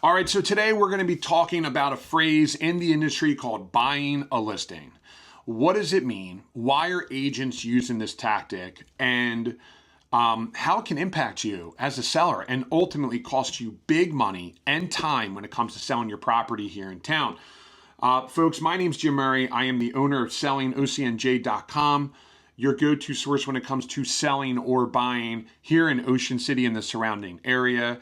All right, so today we're going to be talking about a phrase in the industry called buying a listing. What does it mean? Why are agents using this tactic? And how it can impact you as a seller and ultimately cost you big money and time when it comes to selling your property here in town. Folks, my name's Jim Murray. I am the owner of sellingOCNJ.com, your go-to source when it comes to selling or buying here in Ocean City and the surrounding area.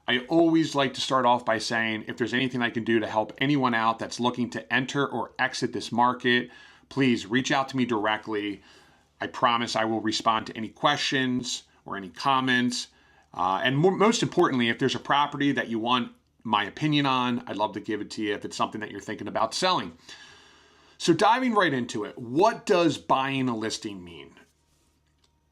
I always like to start off by saying if there's anything I can do to help anyone out that's looking to enter or exit this market, please reach out to me directly. I promise I will respond to any questions or any comments. And most importantly, if there's a property that you want my opinion on, I'd love to give it to you if it's something that you're thinking about selling. So diving right into it, what does buying a listing mean?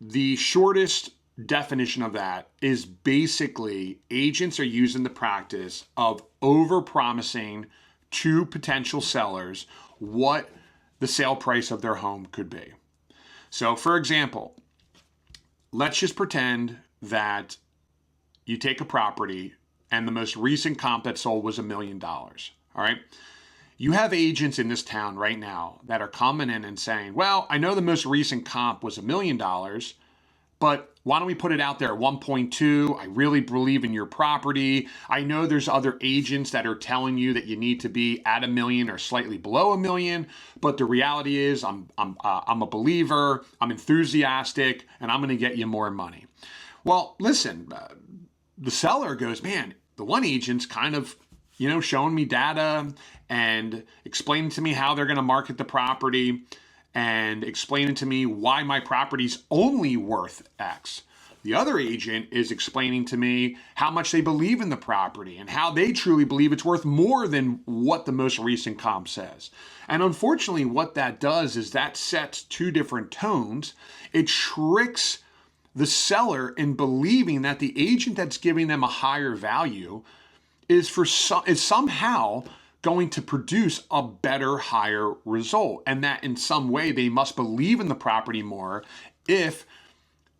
The shortest definition of that is basically agents are using the practice of over-promising to potential sellers what the sale price of their home could be. So for example, let's just pretend that you take a property and the most recent comp that sold was $1 million, all right? You have agents in this town right now that are coming in and saying, well, I know the most recent comp was $1 million, but why don't we put it out there at 1.2? I really believe in your property. I know there's other agents that are telling you that you need to be at $1 million or slightly below $1 million, but the reality is I'm a believer, I'm enthusiastic, and I'm going to get you more money. Well, listen, the seller goes, man, the one agent's kind of, showing me data and explaining to me how they're going to market the property and explaining to me why my property's only worth X. The other agent is explaining to me how much they believe in the property and how they truly believe it's worth more than what the most recent comp says. And unfortunately, what that does is that sets two different tones. It tricks the seller in believing that the agent that's giving them a higher value is somehow going to produce a better, higher result. And that in some way they must believe in the property more if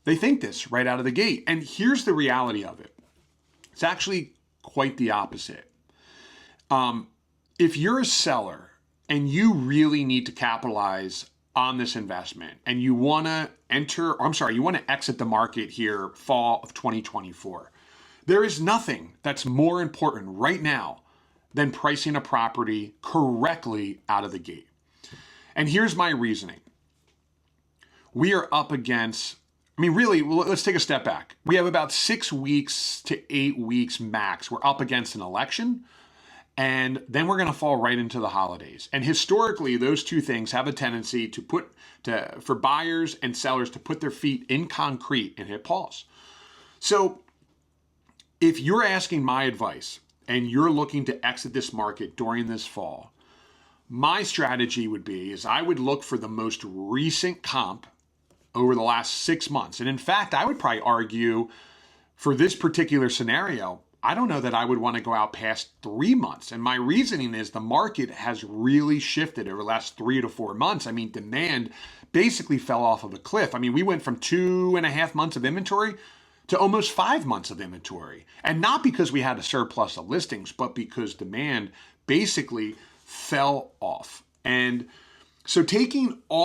they think this right out of the gate. And here's the reality of it. It's actually quite the opposite. If you're a seller and you really need to capitalize on this investment and you want to exit the market here fall of 2024, there is nothing that's more important right now than pricing a property correctly out of the gate. And here's my reasoning. We are up against, let's take a step back. We have about 6 weeks to 8 weeks max. We're up against an election, and then we're going to fall right into the holidays. And historically, those two things have a tendency for buyers and sellers to put their feet in concrete and hit pause. So if you're asking my advice and you're looking to exit this market during this fall, my strategy would be is I would look for the most recent comp over the last 6 months. And in fact, I would probably argue for this particular scenario, I don't know that I would want to go out past 3 months. And my reasoning is the market has really shifted over the last 3 to 4 months. Demand basically fell off of a cliff. We went from 2.5 months of inventory to almost 5 months of inventory. And not because we had a surplus of listings, but because demand basically fell off. And so taking all